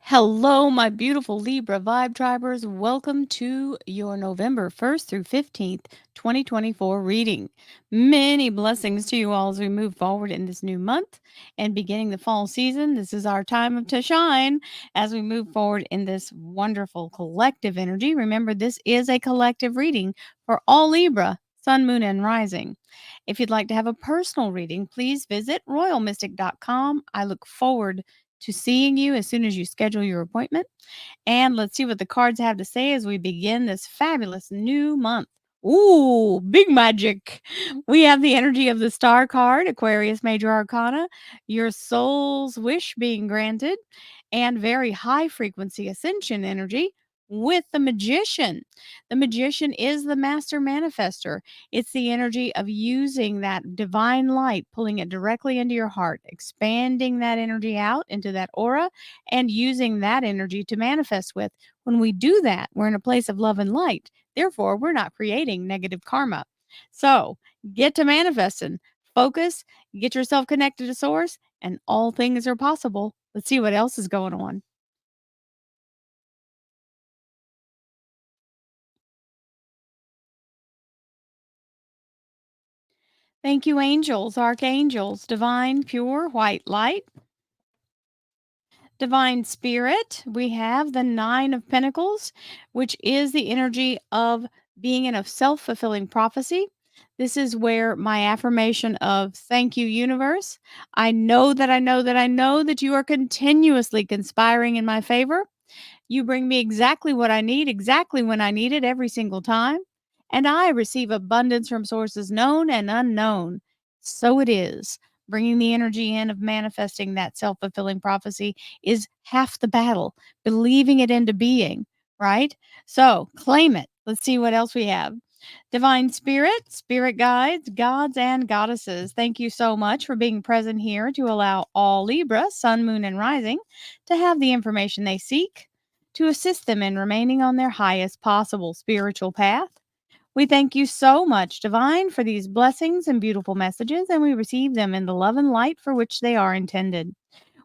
Hello, my beautiful Libra vibe tribers. Welcome to your November 1st through 15th, 2024 reading. Many blessings to you all as we move forward in this new month and beginning the fall season. This is our time to shine as we move forward in this wonderful collective energy. Remember, this is a collective reading for all Libra, Sun, Moon, and Rising. If you'd like to have a personal reading, please visit royalmystic.com. I look forward to seeing you as soon as you schedule your appointment. And let's see what the cards have to say as we begin this fabulous new month. Ooh, big magic. We have the energy of the star card, Aquarius Major Arcana, your soul's wish being granted, and very high frequency ascension energy with the magician. The magician is the master manifester. It's the energy of using that divine light, pulling it directly into your heart, expanding that energy out into that aura, and using that energy to manifest with. When we do that, we're in a place of love and light. Therefore, we're not creating negative karma. So get to manifesting, focus, get yourself connected to source, and all things are possible. Let's see what else is going on. Thank you, angels, archangels, divine, pure, white light. Divine Spirit, we have the Nine of Pentacles, which is the energy of being in a self fulfilling prophecy. This is where my affirmation of thank you, universe. I know that I know that I know that you are continuously conspiring in my favor. You bring me exactly what I need, exactly when I need it, every single time. And I receive abundance from sources known and unknown. So it is. Bringing the energy in of manifesting that self fulfilling prophecy is half the battle, believing it into being, right? So claim it. Let's see what else we have. Divine Spirit, Spirit Guides, Gods, and Goddesses, thank you so much for being present here to allow all Libra, Sun, Moon, and Rising to have the information they seek to assist them in remaining on their highest possible spiritual path. We thank you so much, Divine, for these blessings and beautiful messages, and we receive them in the love and light for which they are intended.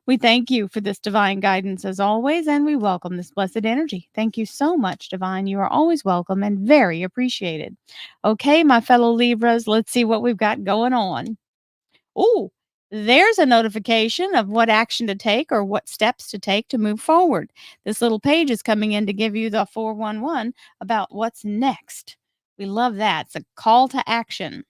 We thank you for this divine guidance as always, and we welcome this blessed energy. Thank you so much, Divine. You are always welcome and very appreciated. Okay, my fellow Libras, let's see what we've got going on. Oh, there's a notification of what action to take or what steps to take to move forward. This little page is coming in to give you the 411 about what's next. We love that. It's a call to action.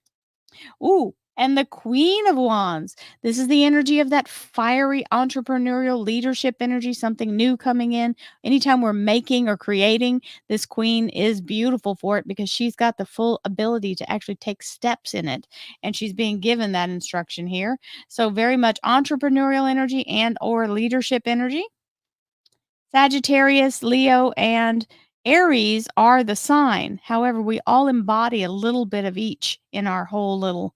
Ooh, and the Queen of Wands. This is the energy of that fiery entrepreneurial leadership energy, something new coming in. Anytime we're making or creating, this queen is beautiful for it because she's got the full ability to actually take steps in it. And she's being given that instruction here. So very much entrepreneurial energy and or leadership energy. Sagittarius, Leo, and Aries are the sign. However, we all embody a little bit of each in our whole little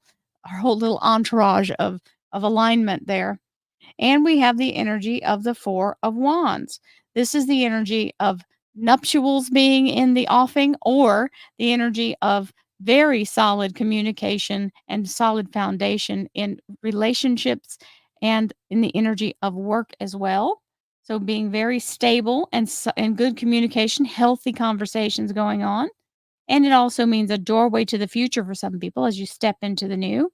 entourage of alignment there. And we have the energy of the 4 of Wands. This is the energy of nuptials being in the offing or the energy of very solid communication and solid foundation in relationships and in the energy of work as well. So being very stable and good communication, healthy conversations going on. And it also means a doorway to the future for some people as you step into the new.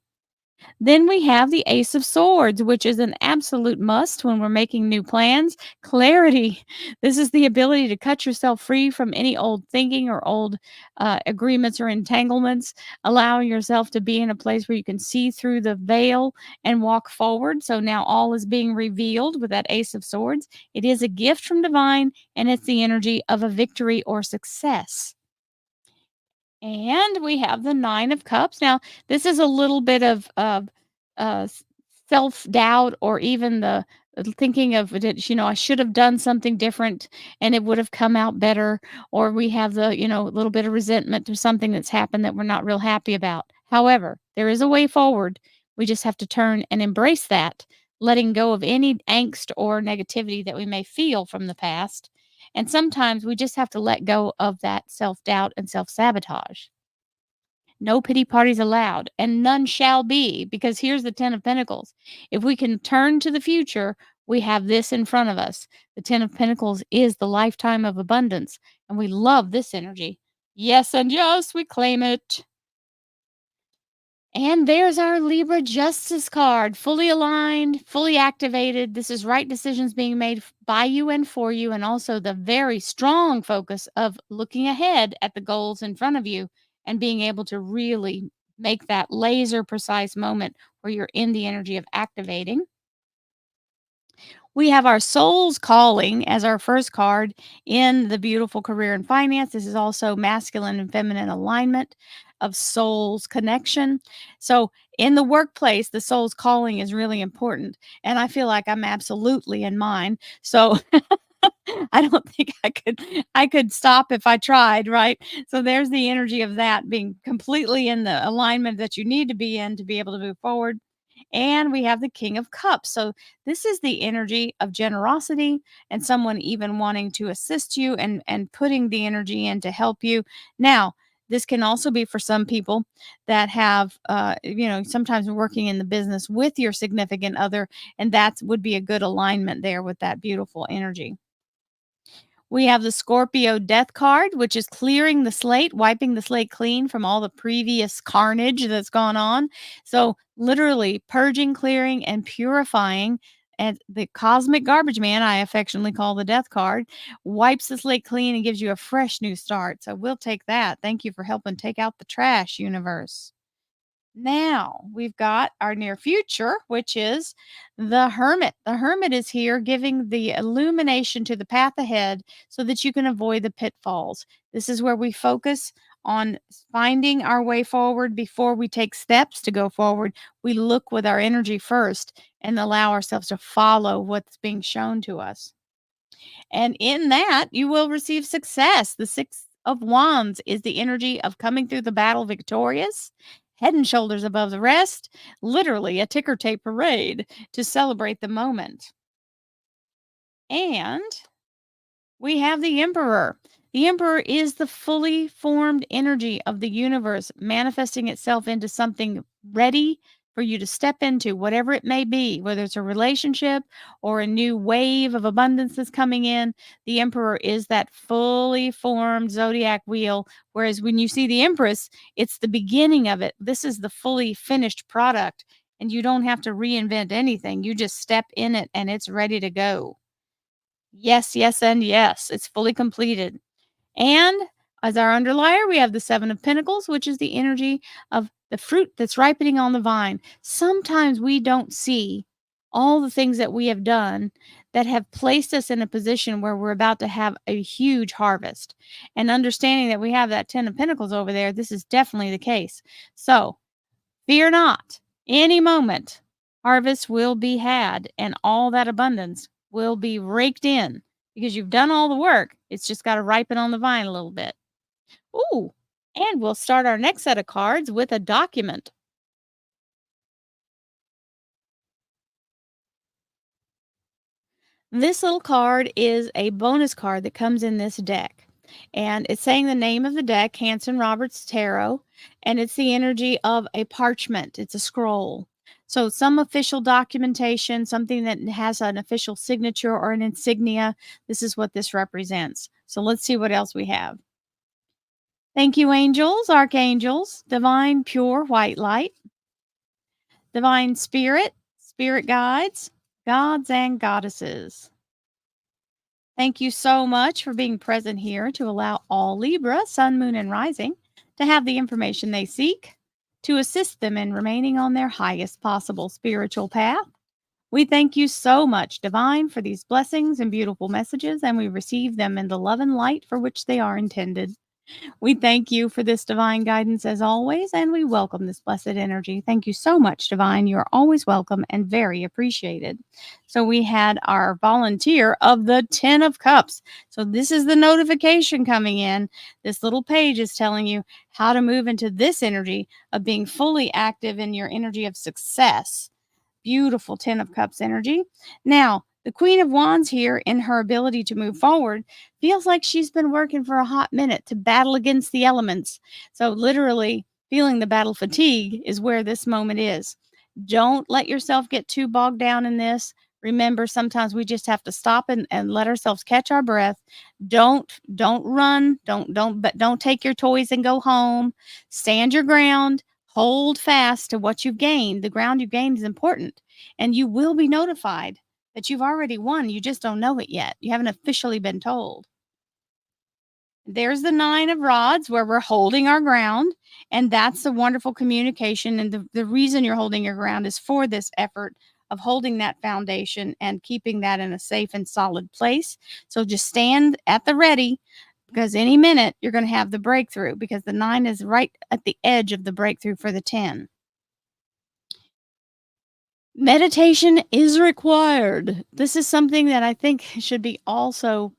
Then we have the Ace of Swords, which is an absolute must when we're making new plans. Clarity. This is the ability to cut yourself free from any old thinking or old agreements or entanglements, allowing yourself to be in a place where you can see through the veil and walk forward. So now all is being revealed with that Ace of Swords. It is a gift from divine, and it's the energy of a victory or success. And we have the 9 of cups. Now, this is a little bit of self-doubt or even the thinking of it, I should have done something different and it would have come out better. Or we have the, a little bit of resentment to something that's happened that we're not real happy about. However, there is a way forward. We just have to turn and embrace that, letting go of any angst or negativity that we may feel from the past. And sometimes we just have to let go of that self doubt and self sabotage. No pity parties allowed, and none shall be, because here's the 10 of Pentacles. If we can turn to the future, We have this in front of us. The 10 of Pentacles is the lifetime of abundance, and we love this energy. Yes, and yes, we claim it. And there's our Libra Justice card, fully aligned, fully activated. This is right decisions being made by you and for you, and also the very strong focus of looking ahead at the goals in front of you and being able to really make that laser precise moment where you're in the energy of activating. We have our soul's calling as our first card in the beautiful career and finance. This is also masculine and feminine alignment of soul's connection. So, in the workplace, the soul's calling is really important. And I feel like I'm absolutely in mine. So, I don't think I could stop if I tried, right? So there's the energy of that being completely in the alignment that you need to be in to be able to move forward. And we have the King of Cups. So this is the energy of generosity and someone even wanting to assist you and putting the energy in to help you. Now, this can also be for some people that have, sometimes working in the business with your significant other, and that would be a good alignment there with that beautiful energy. We have the Scorpio Death card, which is clearing the slate, wiping the slate clean from all the previous carnage that's gone on. So, literally purging, clearing, and purifying. And the cosmic garbage man, I affectionately call the death card, wipes the slate clean and gives you a fresh new start. So, we'll take that. Thank you for helping take out the trash, universe. Now we've got our near future, which is the Hermit. The Hermit is here giving the illumination to the path ahead so that you can avoid the pitfalls. This is where we focus on finding our way forward before we take steps to go forward. We look with our energy first and allow ourselves to follow what's being shown to us. And in that, you will receive success. The Six of Wands is the energy of coming through the battle victorious, head and shoulders above the rest, literally a ticker tape parade to celebrate the moment. And we have the Emperor. The Emperor is the fully formed energy of the universe manifesting itself into something ready for you to step into, whatever it may be, whether it's a relationship or a new wave of abundance that's coming in. The Emperor is that fully formed zodiac wheel. Whereas when you see the Empress, it's the beginning of it. This is the fully finished product, and you don't have to reinvent anything. You just step in it and it's ready to go. Yes, yes, and yes. It's fully completed. And as our underlier, we have the Seven of Pentacles, which is the energy of the fruit that's ripening on the vine. Sometimes we don't see all the things that we have done that have placed us in a position where we're about to have a huge harvest. And understanding that we have that Ten of Pentacles over there, this is definitely the case. So fear not. Any moment, harvest will be had, and all that abundance will be raked in because you've done all the work. It's just got to ripen on the vine a little bit. Ooh, and we'll start our next set of cards with a document. This little card is a bonus card that comes in this deck. And it's saying the name of the deck, Hanson Roberts Tarot, and it's the energy of a parchment. It's a scroll. So some official documentation, something that has an official signature or an insignia. This is what this represents. So let's see what else we have. Thank you, angels, archangels, divine, pure white light, divine spirit, spirit guides, gods and goddesses. Thank you so much for being present here to allow all Libra, Sun, Moon, and Rising to have the information they seek to assist them in remaining on their highest possible spiritual path. We thank you so much, Divine, for these blessings and beautiful messages, and we receive them in the love and light for which they are intended. We thank you for this divine guidance as always, and we welcome this blessed energy. Thank you so much, Divine. You are always welcome and very appreciated. So, we had our volunteer of the 10 of Cups. So, this is the notification coming in. This little page is telling you how to move into this energy of being fully active in your energy of success. Beautiful 10 of Cups energy. Now, the Queen of Wands here, in her ability to move forward, feels like she's been working for a hot minute to battle against the elements. So, literally, feeling the battle fatigue is where this moment is. Don't let yourself get too bogged down in this. Remember, sometimes we just have to stop and let ourselves catch our breath. Don't run. Don't take your toys and go home. Stand your ground. Hold fast to what you've gained. The ground you've gained is important, and you will be notified that you've already won. You just don't know it yet. You haven't officially been told. There's the 9 of rods where we're holding our ground, and that's the wonderful communication, and the reason you're holding your ground is for this effort of holding that foundation and keeping that in a safe and solid place. So just stand at the ready, because any minute you're gonna have the breakthrough, because the 9 is right at the edge of the breakthrough for the 10. Meditation is required. This is something that I think should be also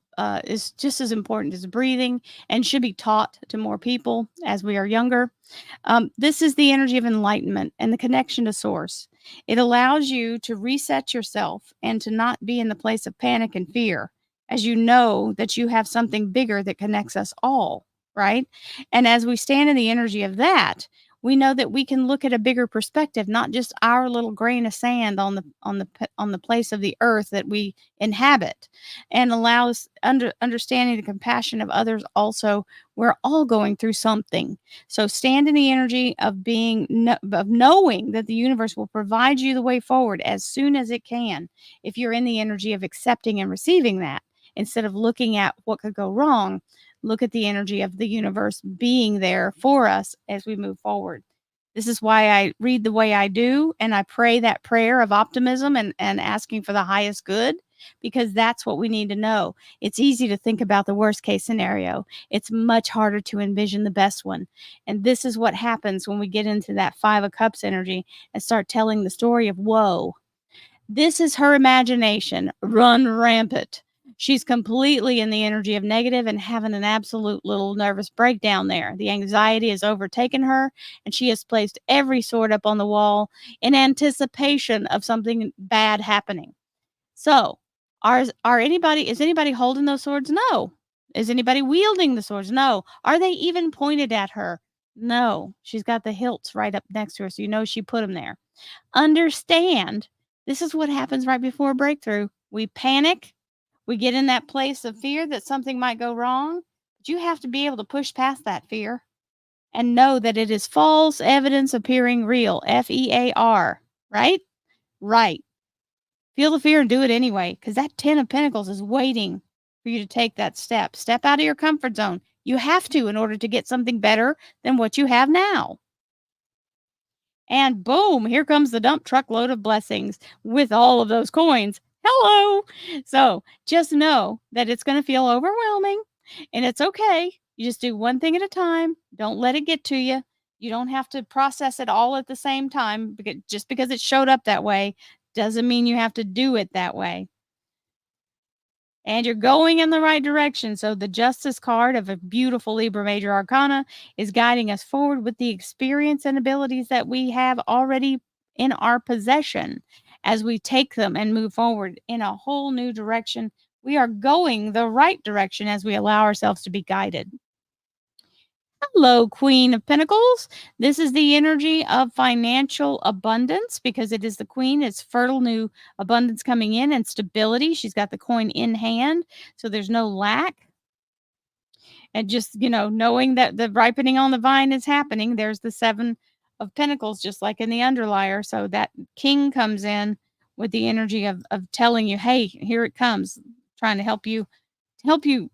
is just as important as breathing, and should be taught to more people as we are younger. This is the energy of enlightenment and the connection to source. It allows you to reset yourself and to not be in the place of panic and fear, as you know that you have something bigger that connects us all, right? And as we stand in the energy of that, we know that we can look at a bigger perspective, not just our little grain of sand on the place of the earth that we inhabit, and allows understanding the compassion of others. Also, we're all going through something. So stand in the energy of of knowing that the universe will provide you the way forward as soon as it can. If you're in the energy of accepting and receiving that, instead of looking at what could go wrong, look at the energy of the universe being there for us as we move forward. This is why I read the way I do, and I pray that prayer of optimism and asking for the highest good, because that's what we need to know. It's easy to think about the worst case scenario. It's much harder to envision the best one. And this is what happens when we get into that 5 of cups energy and start telling the story of woe. This is her imagination run rampant. She's completely in the energy of negative and having an absolute little nervous breakdown there. The anxiety has overtaken her, and she has placed every sword up on the wall in anticipation of something bad happening. So, is anybody holding those swords? No. Is anybody wielding the swords? No. Are they even pointed at her? No. She's got the hilts right up next to her, so you know she put them there. Understand, this is what happens right before a breakthrough. We panic, we get in that place of fear that something might go wrong, but you have to be able to push past that fear and know that it is false evidence appearing real. FEAR, right? Right. Feel the fear and do it anyway, because that 10 of Pentacles is waiting for you to take that step. Step out of your comfort zone. You have to in order to get something better than what you have now. And boom, here comes the dump truck load of blessings with all of those coins. Hello. So just know that it's going to feel overwhelming, and it's okay. You just do one thing at a time. Don't let it get to you. You don't have to process it all at the same time, because just because it showed up that way doesn't mean you have to do it that way. And you're going in the right direction. So the Justice card of a beautiful Libra Major Arcana is guiding us forward with the experience and abilities that we have already in our possession. As we take them and move forward in a whole new direction, we are going the right direction as we allow ourselves to be guided. Hello, Queen of Pentacles. This is the energy of financial abundance, because it is the Queen. It's fertile new abundance coming in and stability. She's got the coin in hand, so there's no lack. And just, knowing that the ripening on the vine is happening, there's the 7 of Pentacles, just like in the underlier. So that King comes in with the energy of telling you, hey, here it comes, trying to help you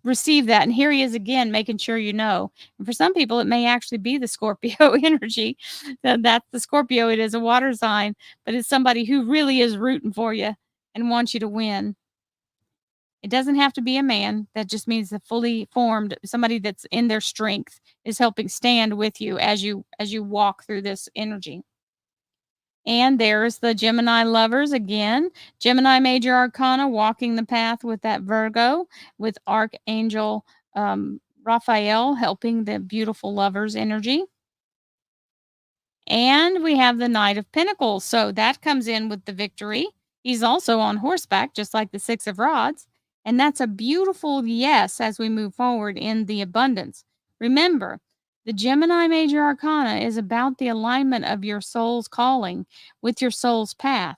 receive that. And here he is again, making sure you know. And for some people, it may actually be the Scorpio energy. That's the Scorpio. It is a water sign, but it's somebody who really is rooting for you and wants you to win. It doesn't have to be a man. That just means the fully formed somebody that's in their strength is helping stand with you as you walk through this energy. And there's the Gemini lovers again. Gemini Major Arcana walking the path with that Virgo, with Archangel Raphael helping the beautiful lovers energy. And we have the Knight of Pentacles. So that comes in with the victory. He's also on horseback, just like the 6 of Rods. And that's a beautiful yes as we move forward in the abundance. Remember, the Gemini Major Arcana is about the alignment of your soul's calling with your soul's path.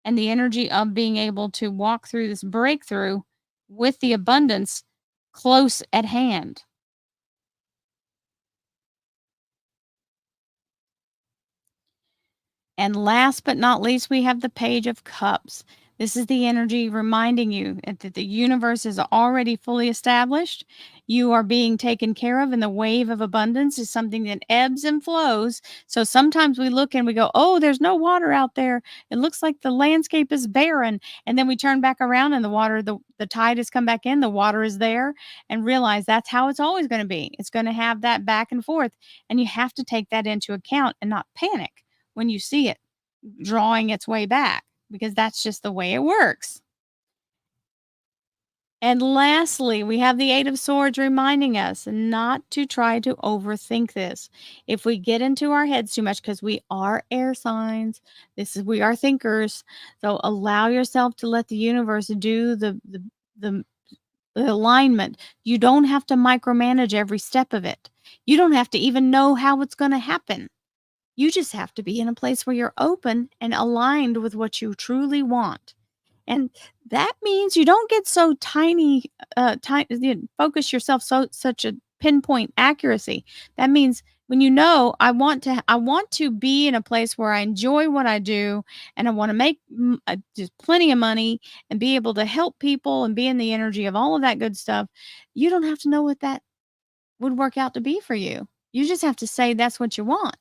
and the energy of being able to walk through this breakthrough with the abundance close at hand. And last but not least, we have the Page of Cups. This is the energy reminding you that the universe is already fully established. You are being taken care of, and the wave of abundance is something that ebbs and flows. So sometimes we look and we go, oh, there's no water out there. It looks like the landscape is barren. And then we turn back around and the tide has come back in, the water is there, and realize that's how it's always going to be. It's going to have that back and forth. And you have to take that into account and not panic when you see it drawing its way back, because that's just the way it works. And lastly, we have the Eight of Swords reminding us not to try to overthink this. If we get into our heads too much, because we are air signs, we are thinkers. So allow yourself to let the universe do the, the alignment. You don't have to micromanage every step of it. You don't have to even know how it's going to happen. You just have to be in a place where you're open and aligned with what you truly want. And that means you don't get so focus yourself such a pinpoint accuracy. That means when you know I want to be in a place where I enjoy what I do, and I want to make just plenty of money and be able to help people and be in the energy of all of that good stuff. You don't have to know what that would work out to be for you. You just have to say that's what you want.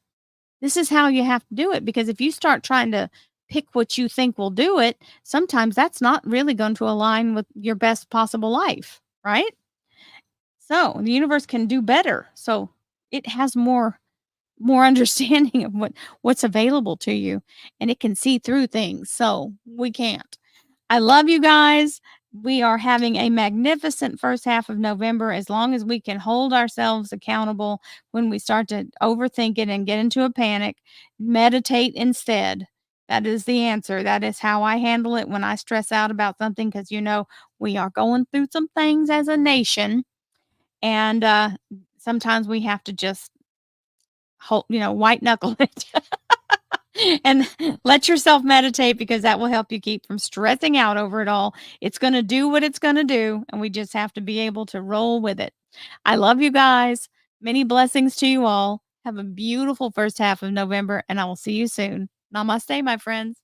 This is how you have to do it, because if you start trying to pick what you think will do it, sometimes that's not really going to align with your best possible life, right? So, the universe can do better. So, it has more understanding of what's available to you, and it can see through things. So, we can't. I love you guys. We are having a magnificent first half of November, as long as we can hold ourselves accountable when we start to overthink it and get into a panic. Meditate instead. That is the answer. That is how I handle it when I stress out about something, because, we are going through some things as a nation. And sometimes we have to just white knuckle it. And let yourself meditate, because that will help you keep from stressing out over it all. It's going to do what it's going to do, and we just have to be able to roll with it. I love you guys. Many blessings to you all. Have a beautiful first half of November, and I will see you soon. Namaste, my friends.